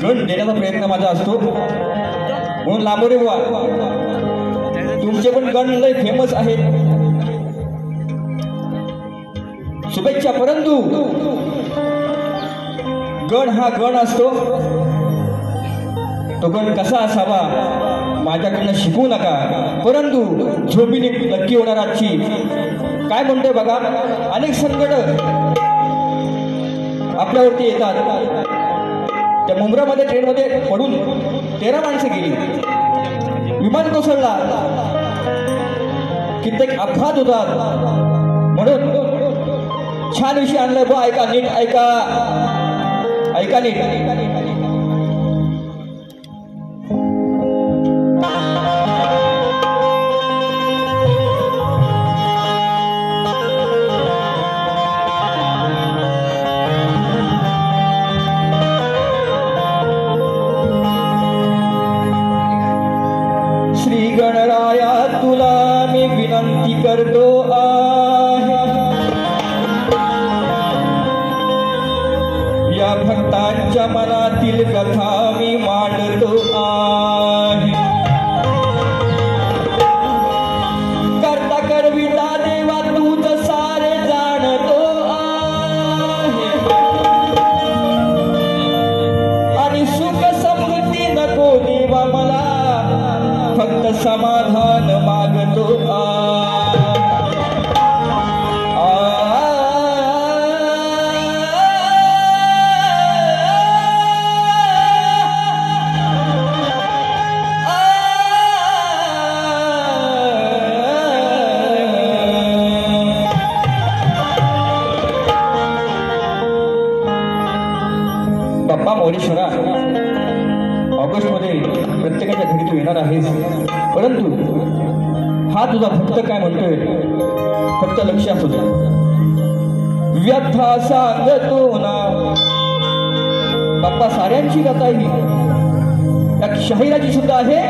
गण देण्याचा प्रयत्न माझा असतो म्हणून लांबोरे बुवा तुमचे पण गण लय फेमस आहेत शुभेच्छा। परंतु गण हा गण असतो तो गण कसा असावा माझ्याकडनं शिकवू नका परंतु झोपीने नक्की होणार आजची काय म्हणतोय बघा। अनेक संकट आपल्यावरती येतात त्या मुंब्रामध्ये ट्रेनमध्ये पडून 13 माणसं गेली विमान कोसळला कित्येक अपघात होतात म्हणून छान विषय आणलाय बा ऐका नीट ऐका ऐका नीट श्री गणराया तुला मी विनंती करतो आहे या भक्तांच्या मनातील कथा मी मांडतो आहे करता करविता देवा तूच सारे जाणतो आहे आणि सुख समृद्धी नको देवा मला फक्त समाधान मागतो बाप्पा मोरेश्वरा ऑगस्ट मध्ये प्रत्येकाच्या घरी तू येणार आहेस परंतु हा तुझा भक्त काय म्हणतोय फक्त लक्ष असू द्या व्यथा सांगतो ना बाप्पा साऱ्यांची कथा ही त्या शाहिराची सुद्धा आहे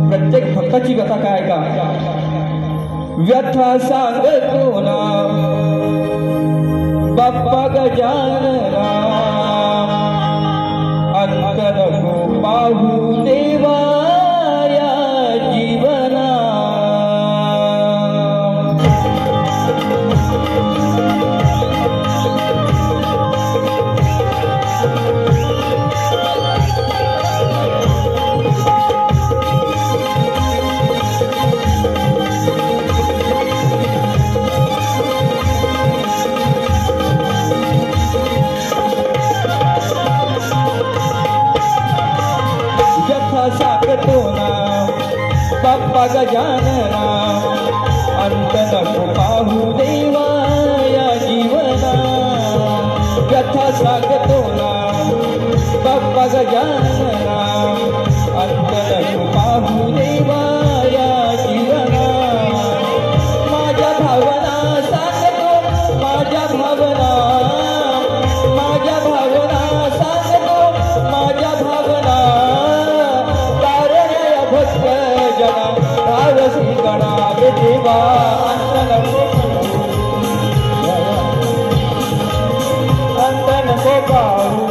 प्रत्येक भक्ताची कथा काय का व्यथा सांगतो ना बाप्पा गजानना अंत नको पाहू देवा या जीवना सांगतो ना बाप्पा गजानना अंत नको पाहू देवा या जीवना कथा सांगतो ना बाप्पा गजानना अंत नको पाहू देवा या जीवना माझ्या भावना सांगतो माझ्या भावना सांगतो माझ्या भावना श्री गणा देवा अंत नको पाहू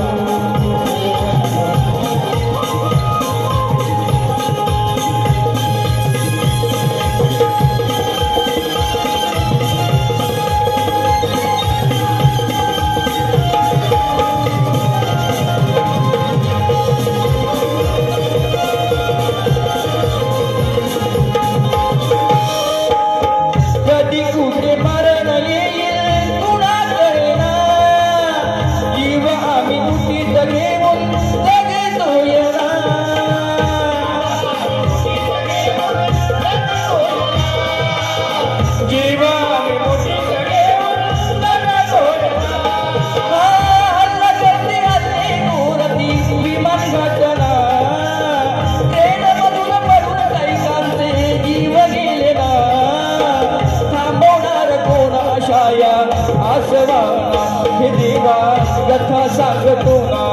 कथा सांगतो ना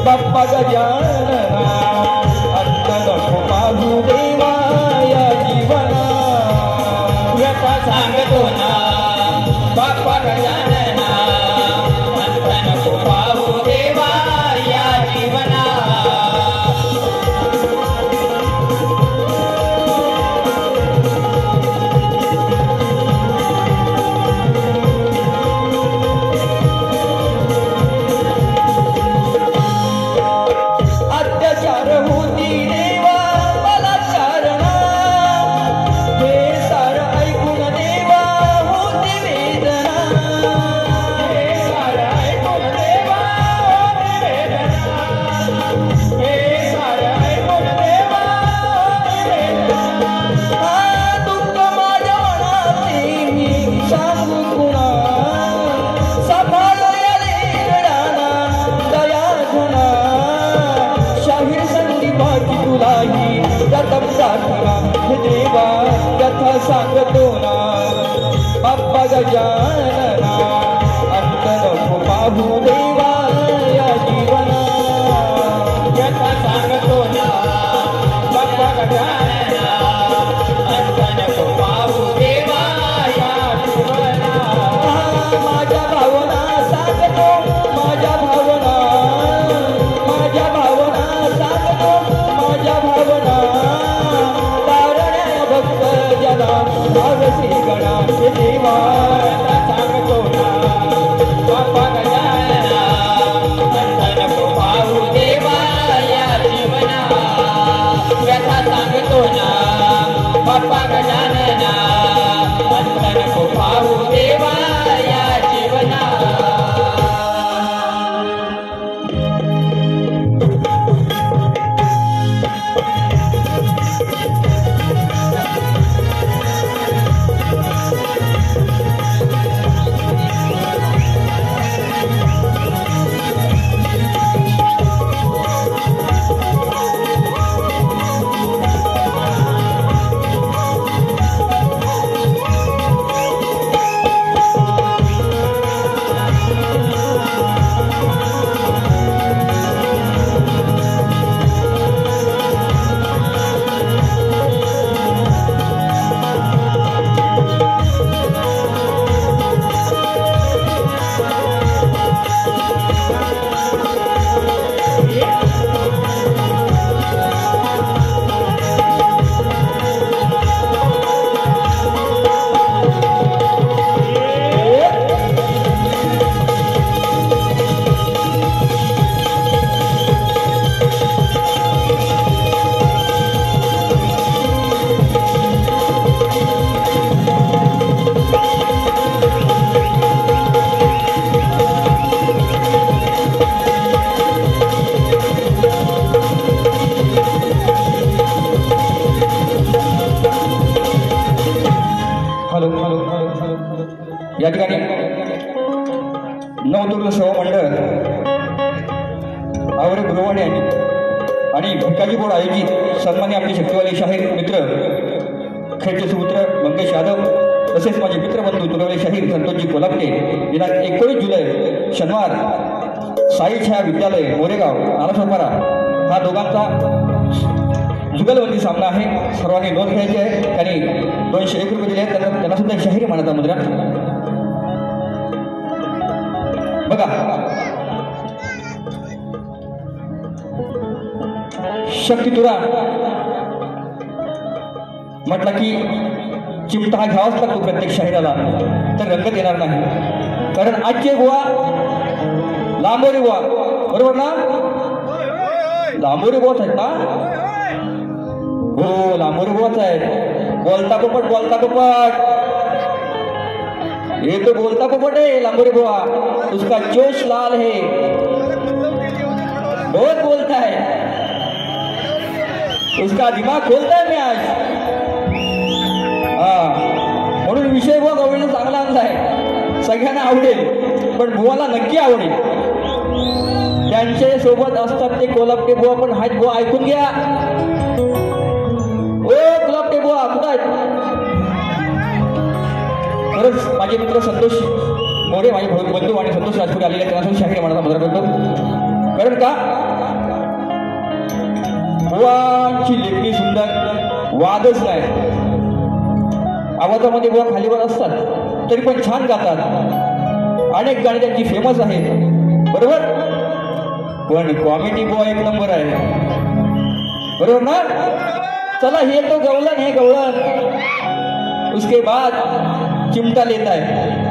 बाप्पा गजानना अंत नको पाहू देवा या जीवना कथा सांगतो ना बाप्पा गजानना अंत नको पाहू देवा या तपसाठा हे देवा कथा सांगतो ना बाप्पा गजानना अंत नको पाहू देवा या जीवना कथा सांगतो ना बाप्पा गजानना अंत नको पाहू देवा या जीवना माझ्या भावना सांगतो माझ्या भावना सांगतो माझ्या भावना तारण्या भक्त जना भावसी गणा हे देवा सांगतो ना बाप्पा गजानना अंत नको पाहू देवा या जीवना व्यथा सांगतो ना बाप्पा गजानना अंत नको पाहू देवा या जीवना या ठिकाणी नवदुर्ग सेवा मंडळ आवरे गुरुवाणी आणि भिकाजी बोर्ड आयोजित सन्मान्य आपले शक्तिवाले शाहीर मित्र खेळचे सुपुत्र मंगेश यादव तसेच माझे मित्रबंधू तुरवले शाहीर संतोषजी कोल्हापटे दिनांक 19 जुलै शनिवार साई छाया विद्यालय मोरेगाव नालासोपारा हा दोघांचा जुगलबंदी सामना आहे. सर्वांनी नोंद घ्यायची आहे. त्यांनी 201 रुपये दिले आहेत. त्यांना सुद्धा शाहीर मानाचा मुद्रा बघा. शक्तितुरा म्हटलं की चिमटा हा घ्यावाच लागतो प्रत्येक शाहिराला, तर रंगत येणार नाही. कारण आजचे गोवा लांबोरी गोवा बरोबर ना, लांबोरी गोवाच आहेत ना. हो लांबोरी गोवाच आहेत. बोलता पोपट ये तो बोलता पोपट है लांबोरी गोवा. उसका जोश लाल है, बहुत बोलता है, उसका दिमाग खोलता है. मी आज म्हणून विषय बुवा गवळीने चांगला आणलाय, सगळ्यांना आवडेल, पण बुवाला नक्की आवडेल. त्यांचे सोबत असतात ते कोल्हापटे बुवा पण आहेत. बुवा ऐकून घ्या. ओ कोल्हापटे बुवा कुठं आहेत? खरंच माझे मित्र संतोष मोरे माझे बंधू आणि संतोष राजपुरे आलेले त्यांना शाहीर म्हणाचा मुद्रा करतो. कारण का बुवाची लेखणी सुंदर, वादच नाही. आवाजामध्ये बुवा खालीवर असतात तरी पण छान गातात. अनेक गाणी त्यांची फेमस आहेत बरोबर, पण कॉमेडी बुवा एक नंबर आहे बरोबर ना. चला हे तो गवलन, हे गवलन. उसके बाद चिमटा लेता है.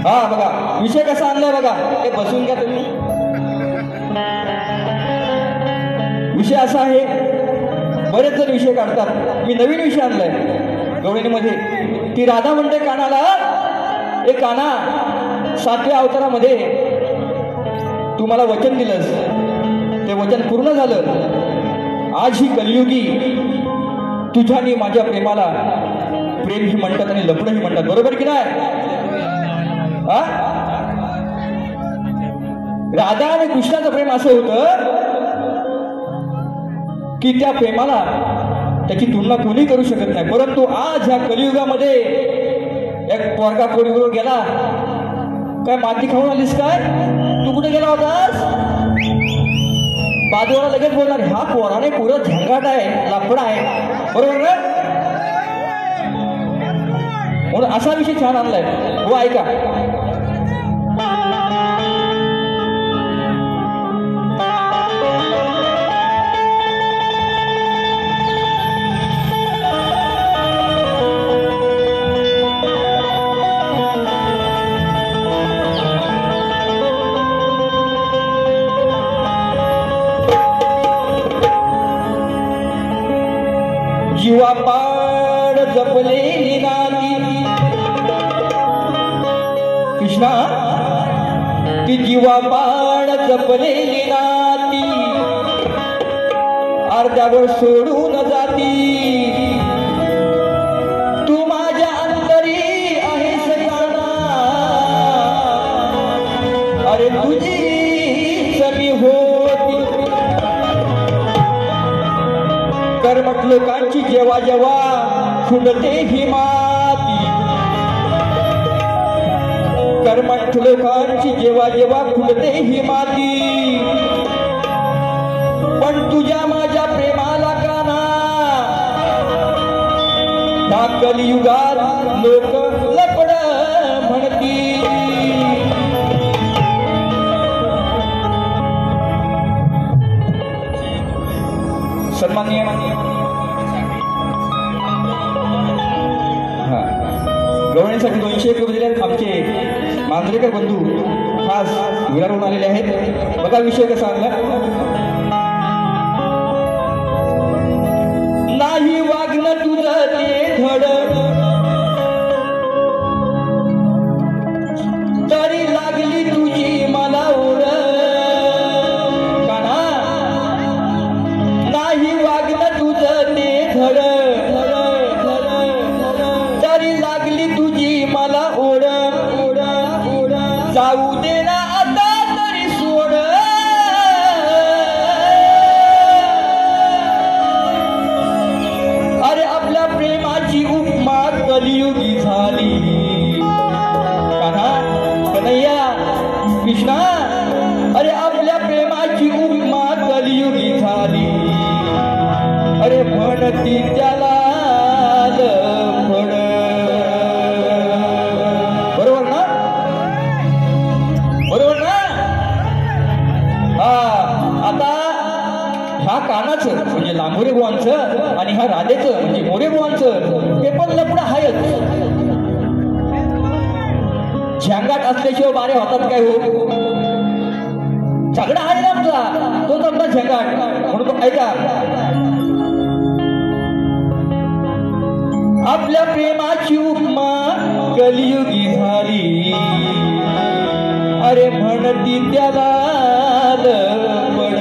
हा बघा विषय कसा आणलाय बघा. हे बसून घ्या तुम्ही. विषय असा आहे, बरेच जण विषय काढतात. मी नवीन विषय आणलाय गवळणीमध्ये. ती राधा म्हणते कानाला, ए काना 7व्या अवतारामध्ये तू मला वचन दिलंस, ते वचन पूर्ण झालं. आज ही कलियुगी तुझ्यानी माझ्या प्रेमाला प्रेम ही म्हणतात आणि लपड ही म्हणतात बरोबर की नाही. राधा आणि कृष्णाचं प्रेम असं होतं, की त्या प्रेमाला त्याची तुलना कोणी करू शकत नाही. परंतु आज ह्या कलियुगामध्ये एक पोरगा पोरीबरोबर गेला, काय माती खाऊन आलीस काय, तू कुठे गेला होतास, बाजूला लगेच बोलणार हा पोराने पुरं झंगाट आहे, लापडा आहे, बरोबर ना. म्हणून असा विषय छान आणलाय हो. ऐका, जीवापाड जपलेली नाती कृष्णा, ती जीवापाड जपलेली नाती अर्ध्यावर सोडून जाती. तू माझ्या अंतरी आहेस काना, अरे तुझी मी होती. कर्मठ लोकांची जेव्हा जेव्हा खुंडते ही माती, कर्मठ लोकांची जेव्हा जेव्हा खुंडते ही माती, पण तुझ्या माझ्या प्रेमाला काना ह्या कलियुगात लोक लपड म्हणती. सन्माननीय गवळणीसाठी 201 रुपये दिले आमचे मांजरेकर बंधू खास विरारून आलेले आहेत. बघा विषय कसा आणला. नाही वागणं तुझं ते धड, तरी लागली तुझी मला ओढ. काना, नाही वागणं तुझं ते धड, तरी लागली तुझी मला ओढ. जाऊ दे ना आता तरी सोड. अरे आपल्या प्रेमाची उपमा कलियुगी झाली. कान्हा, कन्हैया, कृष्णा, अरे आपल्या प्रेमाची उपमा कलियुगी झाली. अरे म्हणती त्याला लफड. बरोबर ना, बरोबर ना. हा, आता ह्या कानाचं म्हणजे लांबोरे बुवांचं आणि ह्या राधेचं म्हणजे मोरे बुवांचं हे पण लफड आहेच. झंगाट असल्याशिवाय बारे होतात काय हो. झगडा आहे ना आमचा, तोच आमचा झंगाट. म्हणून ऐका, आपल्या प्रेमाची उपमा कलियुगी झाली. अरे म्हणती त्याला लफड.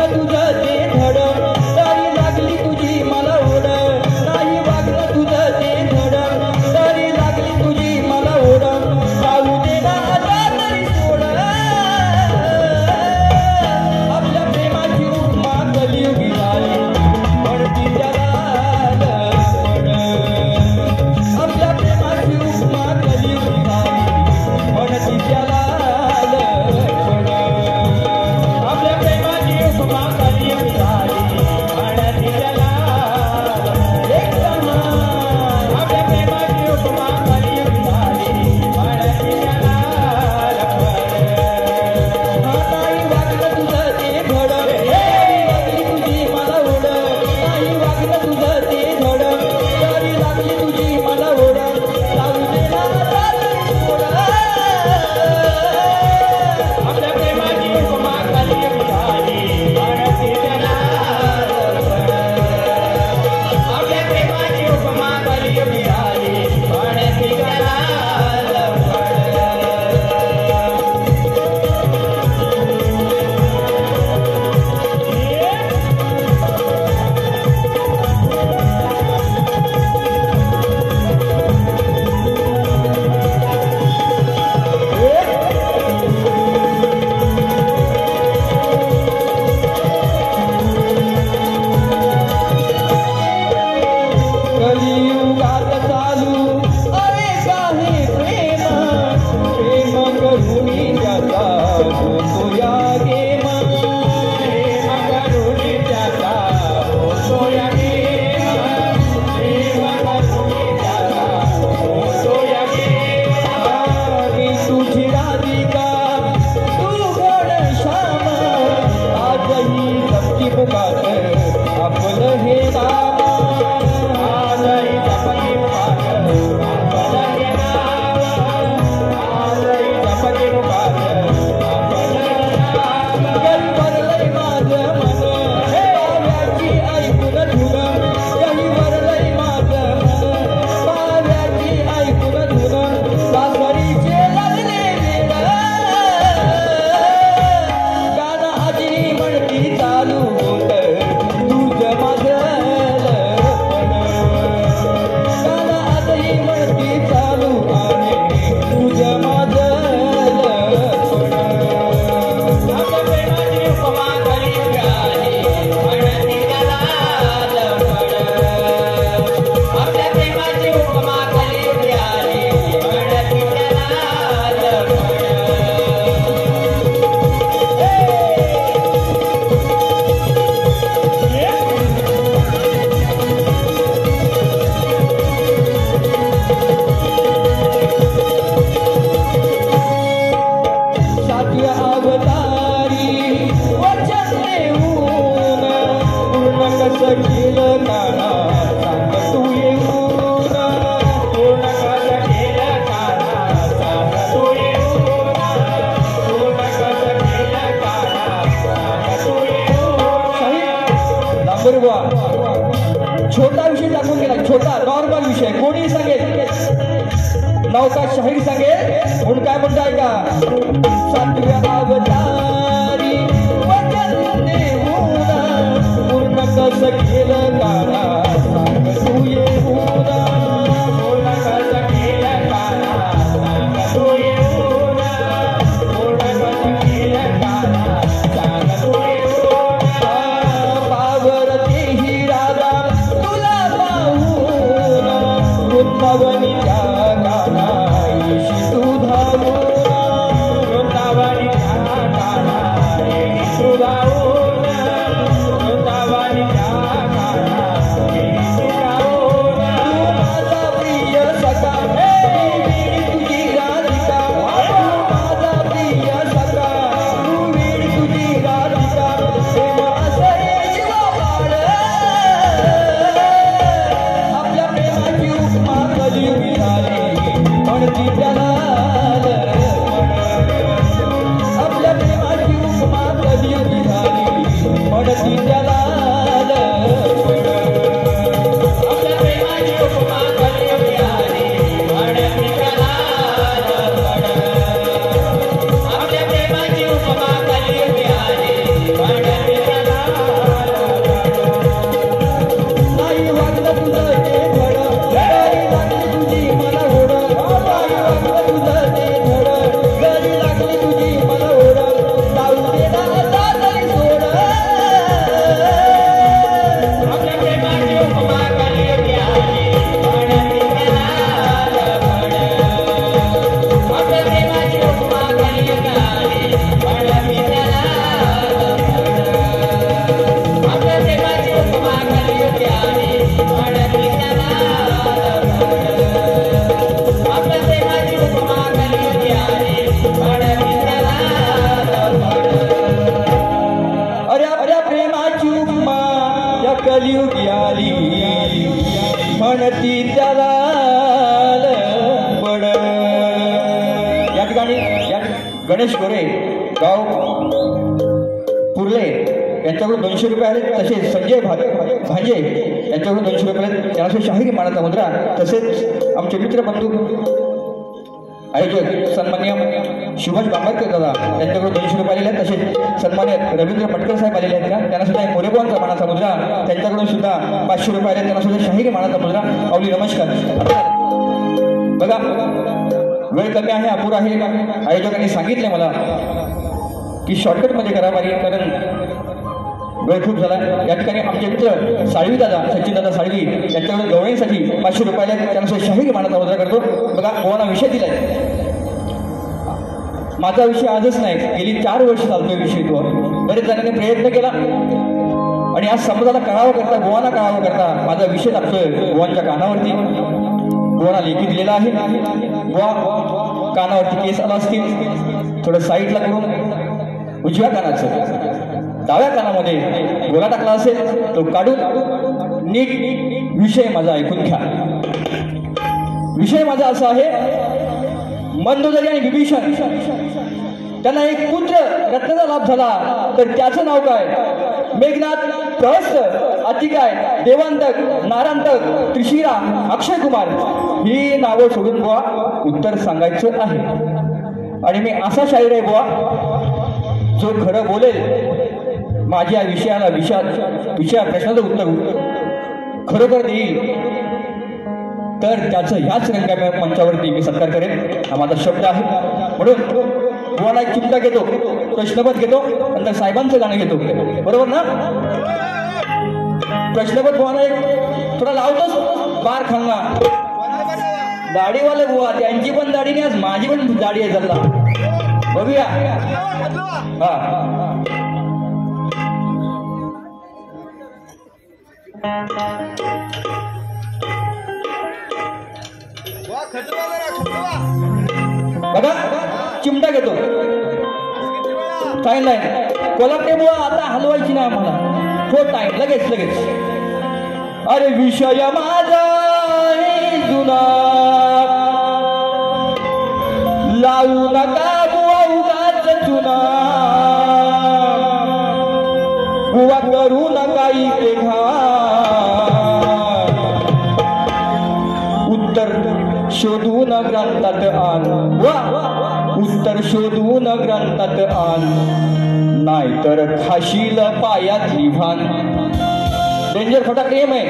तुझं छोटा विषय टाकून गेला, छोटा नॉर्मल विषय. कोणी सांगेल नौका शाहीर सांगेल म्हणून काय म्हणताय का, सातव्या अवतारी वचन देऊन पूर्ण कसं केलं काना सांग तू येऊन, पूर्ण कसं केलं काना सांग तू येऊन, पूर्ण कसं केलं काना सांग तू येऊन. पावरती राधा तुला पाहून वृंदावनीच्या गाना येशी तू धावून, वृंदावनीच्या गाना येशी तू धावून, वृंदावनीच्या गाना येशी तू धावून. तू माझा प्रिय सखा वीण तुझी राधिका, तू माझा प्रिय सखा तू वीण तुझी राधिका. तेव्हा असं जीवा बाळ आपल्या प्रेमाची उपमा कलियुगी झाली म्हणती त्याला, आपल्या प्रेमाची उपमा कलियुगी झाली म्हणती त्याला, आपल्या प्रेमाची उपमा कलियुगी झाली म्हणती त्याला, आपल्या प्रेमाची उपमा कलियुगी झाली म्हणती त्याला. नाही वाटलं तुझं ते धड, गरी लागली तुझी मला ओढ, नाही वाटलं तुझं ते धड, गरी लागली तुझी मला ओढ, जाऊ दे ना आता तरी सोड. आपल्या प्रेमाची उपमा कलियुगी आली म्हणती त्याला, आपल्या प्रेमाची उपमा कलियुगी आली म्हणती त्याला, आपल्या प्रेमाची उपमा कलियुगी आली म्हणती त्याला, आपल्या प्रेमाची उपमा कलियुगी आली म्हणती त्याला. अरे आपल्या प्रेमाची उपमा या कलियुगी आली म्हणती त्याला बड. या ठिकाणी गणेश गोरे गाव पुरले यांच्याकडून 200 रुपये आले, तसेच संजय भांजे यांच्याकडून 200 रुपये आले, त्यांना शाहिरी मानाचा मुद्रा, तसेच आमचे मित्र बंधू आयोजक सन्माननीय सुभाष बांबरकर दादा यांच्याकडून 200 रुपये आलेले आहेत, तसेच सन्मान्य रवींद्र पटकर साहेब आलेले आहेत का, त्यांना सुद्धा मोरेबांचा मानाचा मुद्रा, त्यांच्याकडून सुद्धा 500 रुपये आले, त्यांना सुद्धा शाहिरी मानाचा मुद्रा. अवली नमस्कार. बघा वेळ कमी आहे, अपुरा आहे. आयोजकांनी सांगितले मला की शॉर्टकटमध्ये करा बारी, कारण वेळ खूप झाला. या ठिकाणी आमचे मित्र साळवी दादा, सचिन दादा साळवी यांच्याकडे गवळींसाठी 500 रुपये आले, त्यांना शाहिरी मानाचा मुद्रा करतो. बघा कोणाला विषय दिलाय, माझा विषय आजच नाही, गेली 4 वर्ष चालतोय विषय तो. बरेच जणांनी प्रयत्न केला आणि आज समाजाला कळावं करता, गोवांना कळावं करता माझा विषय लागतोय गोवांच्या कानावरती. गोवांना लेखी दिलेला आहे. गोवा कानावरती केस आला असतील, थोडं साईडला करून उजव्या कानाचं डाव्या कानामध्ये गोळा टाकला असेल तो काढून नीट विषय माझा ऐकून घ्या. विषय माझा असा आहे, मंदोदरी आणि विभीषण त्यांना एक पुत्र रत्नाचा लाभ झाला, तर त्याचं नाव काय? मेघनाथ, प्रहस्त, अतिकाय, देवांतक, नारांतक, त्रिशिरा, अक्षय कुमार ही नावं सोडून बुवा उत्तर सांगायचं आहे. आणि मी असा शाहीर आहे बुवा, जो खरं बोलेल, माझ्या विषयाला विषया प्रश्नाचं उत्तर खरोखर देईल, तर त्याचं ह्याच रंगाच्या मंचावरती मी सत्कार करेन, हा माझा शब्द आहे. म्हणून बुवाला एक चिंता घेतो, प्रश्नपद घेतो, नंतर साहेबांचं गाणं घेतो. बरोबर ना? प्रश्नपद बुवाला एक थोडा लावतोच, बार खांगा दाढीवाले बुवा, त्यांची पण दाढी नाही, आज माझी पण दाढी आहे. चालला बघूया. हा बघा, चिमटा घेतो, टाइम लाईन कोलापटे बुवा आता हलवायची ना आम्हाला, हो टाइम लगेच लगेच. अरे विषय माझा आहे जुना, लावू नका बुवा उगाच चुना, बुवा करू नका इथे उत्तर शोधून ग्रंथात आण, उत्तर शोधून ग्रंथात आण, नाहीतर खाशील पायातली भान. डेंजर खोटा प्रेम आहे.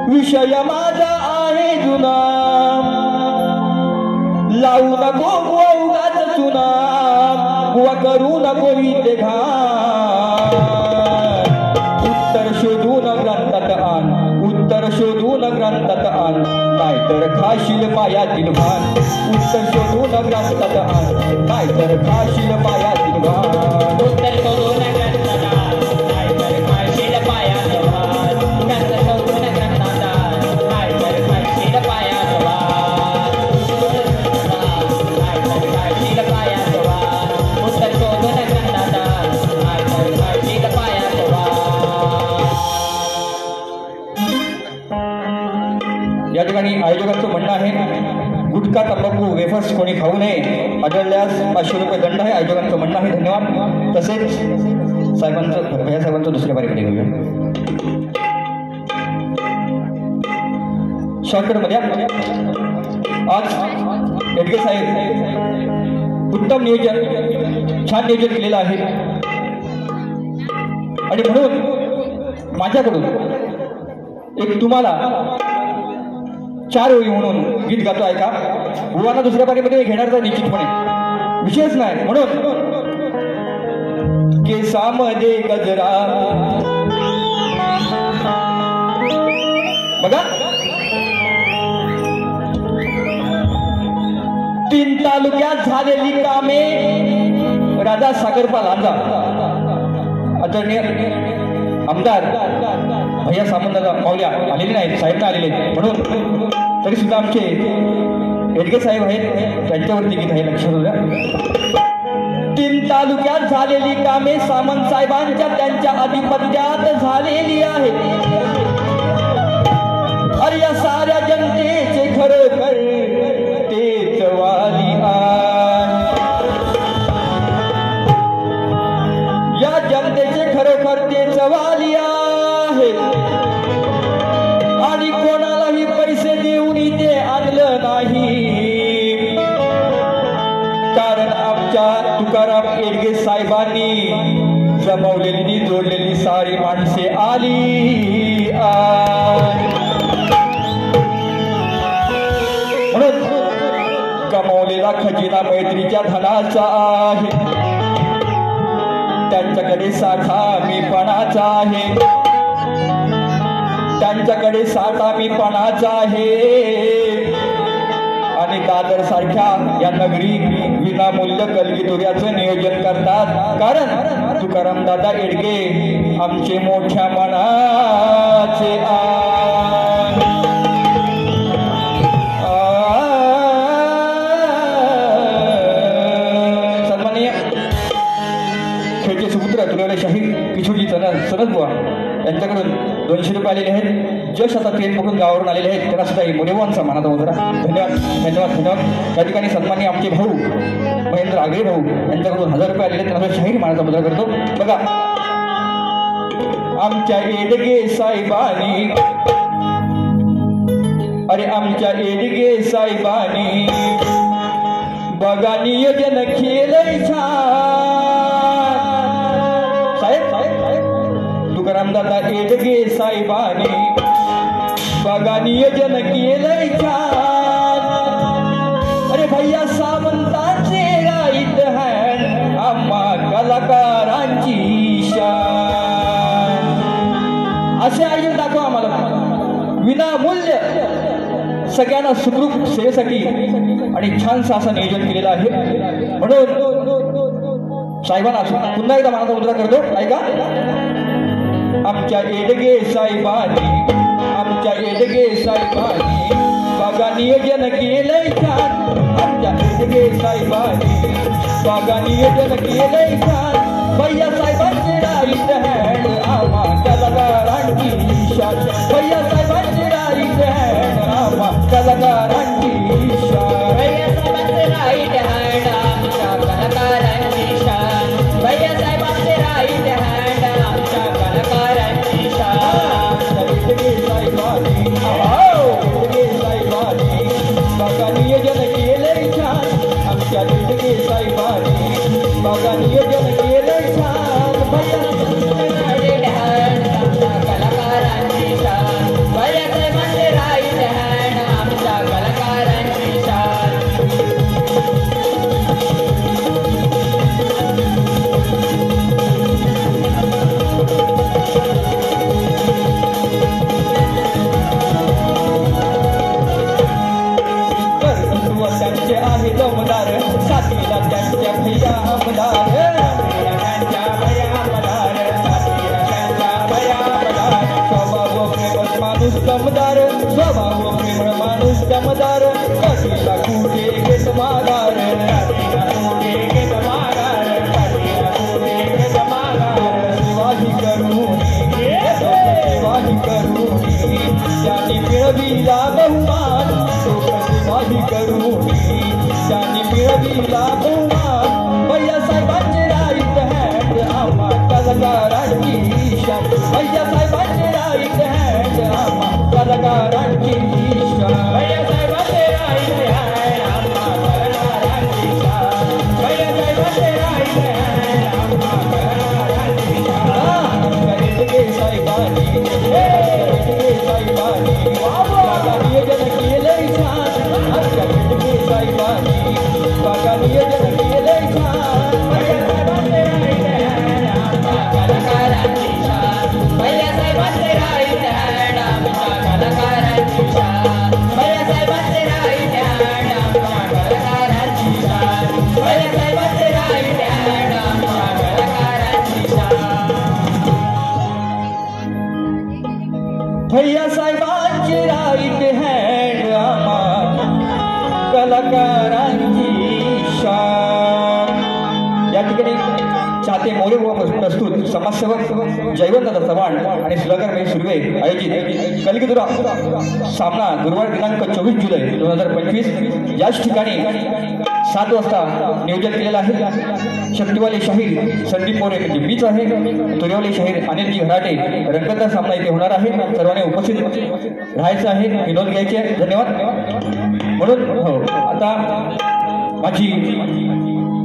विषय माझा आहे जुना, लावू नको बुवा उगाच चुना, बुवा करू नको इथे घाण, उत्तर शोधून ग्रंथात आण, उत्तर शोधून ग्रंथात आण, नाहीतर खाशील पायातील भान, उत्तर शोधून ग्रंथात आण, नाहीतर खाशील पायातील भान, उत्तर शोधून ग्रंथात आण, नाहीतर खाशील पायातील भान, उत्तर शोधून ग्रंथात आण, नाहीतर खाशील पायातील भान, नाहीतर खाशील पायातील भान, उत्तर शोधून ग्रंथात आण, नाहीतर खाशील पायातील भान. या ठिकाणी आयोजकांचं म्हणणं आहे, गुटखा, तंबाखू, वेफर्स कोणी खाऊ नये, आढळल्यास 500 रुपये दंड आहे. आयोजकांचं म्हणणं आहे. धन्यवाद. तसेच साहेबांचं, भैया साहेबांचं दुसऱ्या बारीकडे घेऊया. शॉर्टकटमध्ये आज एडगे साहेब उत्तम नियोजन, छान नियोजन केलेलं आहे. आणि म्हणून माझ्याकडून एक तुम्हाला 4 ओळी म्हणून गीत गातो ऐका. बुवांना दुसऱ्या बारीमध्ये घेणार तर निश्चितपणे विषयच नाही. म्हणून केसामध्ये गजरा, बघा 3 तालुक्यात झालेली कामे, राजा सागरपाल लांजा, आदरणीय आमदार भैया सामंतदादा माऊल्या आलेले नाहीत, साहेब ना आलेले आहेत. म्हणून तरी सुद्धा आमचे एडगे साहेब आहेत, त्यांच्यावरती गीत आहे, लक्षात द्या. 3 तालुक्यात झालेली कामे सामंत साहेबांच्या त्यांच्या आधिपत्यात झालेली आहेत. अरे या साऱ्या जनतेचे खरोखर तेच वाली आहे, या जनतेचे खरोखर तेच वाली आहे. आणि कोणालाही पैसे देऊन इथे आणलं नाही, कारण आमच्या तुकाराम एडगे साहेबांनी जमवलेली जोडलेली सारी माणसे आली. म्हणून कमवलेला खजिना मैत्रीच्या धनाचा आहे, त्यांच्याकडे साठा मीपणाचा आहे, त्यांच्याकडे साठा मीपणाचा आहे. आणि दादर सारख्या या नगरीत विनामूल्य कलगीतुऱ्याचं नियोजन करतात. कारण तुकाराम दादा येडगे आमचे मोठ्या मनाचे सन्माननीय खेळचे सुपुत्र तुलाले शाहीर किशोरजी सनद बुवा यांच्याकडून 200 रुपये आलेले आहेत. जश आता ट्रेन पकडून गावावरून आलेले आहेत, त्यांना सुद्धा मोरेवांचा मानाचा मुद्रा. धन्यवाद धन्यवाद धन्यवाद. त्या ठिकाणी सन्माननीय आमचे भाऊ महेंद्र आगळे भाऊ यांच्याकडून 1000 रुपये आलेले, त्यांना शाहीर मानाचा मुद्रा करतो. बघा, आमच्या येडगे साहेबानी, अरे आमच्या येडगे साहेबानी बघा नियोजन केलंय छान. साहेब तुकाराम दादा येडगे साहेबानी बघा नियोजन केलंय छान. अरे भैया सावंतांचे राईट हँड आम्हा कलाकारांची शान. असे आयोजन दाखवा आम्हाला विनामूल्य सगळ्यांना सुखरूप सेवेसाठी आणि छानसं असं नियोजन केलेलं आहे. म्हणून साहेबांना पुन्हा एकदा मानाचा मुद्रा करतो. ऐका, आमच्या येडगे साहेबांनी, आमच्या येडगे साहेबांनी बघा नियोजन केलंय छान. आमच्या येडगे साहेबांनी बघा नियोजन केलंय छान. भैया साहेबांचे राईट हँड आम्हा कलाकारांची शान. भैया साहेबांचे राईट हँड आम्हा कलाकारांची शान. भैया साहेबांचे राईट हँड आमच्या कलाकारांची शान. भैया साहेबांचे राईट हँड आमच्या कलाकारांची शान. येडगे साहेबांनी, येडगे साहेबांनी बघा नियोजन केलंय छान. आमच्या येडगे साहेबांनी बघा नियोजन केलंय छान. भैया साहेबांचे राईट हँड आमच्या कलाकारांची शान. भैया साहेबांचे राईट हँड आमच्या कलाकारांची शान. त्यांचे आहे दमदार, साथीला त्यांच्या भैया आमदार. त्यांच्या भैया आमदार, साथीला त्यांच्या भैया आमदार. स्वभाव प्रेमळ माणूस दमदार, स्वभाव प्रेमळ माणूस दमदार. कधीला कुठे घेत माघार, कधीला कुठे घेत माघार, कधीला कुठे घेत माघार. सेवाही करून, सेवाही करून त्यांनी मिळविला बहुमान. सेवाही करून त्यांनी मिळविला बहुमान. भैया साहेबांचे राईट हँड आम्हा कलाकारांची शान. भैया साहेबांचे राईट हँड आम्हा कलाकारांची शान. भैया साहेबांचे राईट हँड आम्हा कलाकारांची शान. भैया साहेबांचे राईट हँड आम्हा कलाकारांची शान. येडगे साहेबांनी, येडगे साहेबांनी बघा नियोजन केलंय छान. आमच्या येडगे साहेबांनी बघा नियोजन केलंय छान. भैया साहेबांचे राईट हँड आम्हा कलाकारांची शान. भैया साहेबांचे राईट हँड आमच्या कलाकारांची शान. भैया साहेबांचे राईट हँड आमच्या कलाकारांची शान. भैया साहेबांचे राईट हँड आमच्या कलाकारांची शान. भैया साहेबांचे राईट हँड आम्हा कलाकारांची शान. या ठिकाणी चाहते मोरे व प्रस्तुत समाजसेवक जयवंत चव्हाण आणि सुधाकर सुर्वे आयोजित कलगीतुरा सामना गुरुवार दिनांक 24 जुलै 2025 याच ठिकाणी 7 वाजता नियोजन केलेलं आहे. शक्तिवाले शाहीर संदीप मोरे म्हणजे मीच आहे. तुरेवाले शाहीर अनिलजी घराटे रंगतदार सामना इथे होणार आहे. सर्वांनी उपस्थित राहायचं आहे, विनोद घ्यायचे आहे. धन्यवाद. म्हणून हो, आता माझी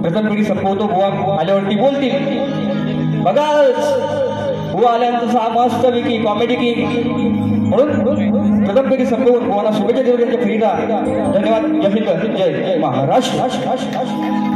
प्रथम पिढी संपवतो. बुवा आल्यावरती बोलतील. बघा बुवा आल्यानंतर मस्त विकी कॉमेडी की म्हणून प्रथम पिढी संपवून बुवाला शुभेच्छा देऊ त्यांच्या फेरीला. धन्यवाद. जय हिंद, जय महाराष्ट्र.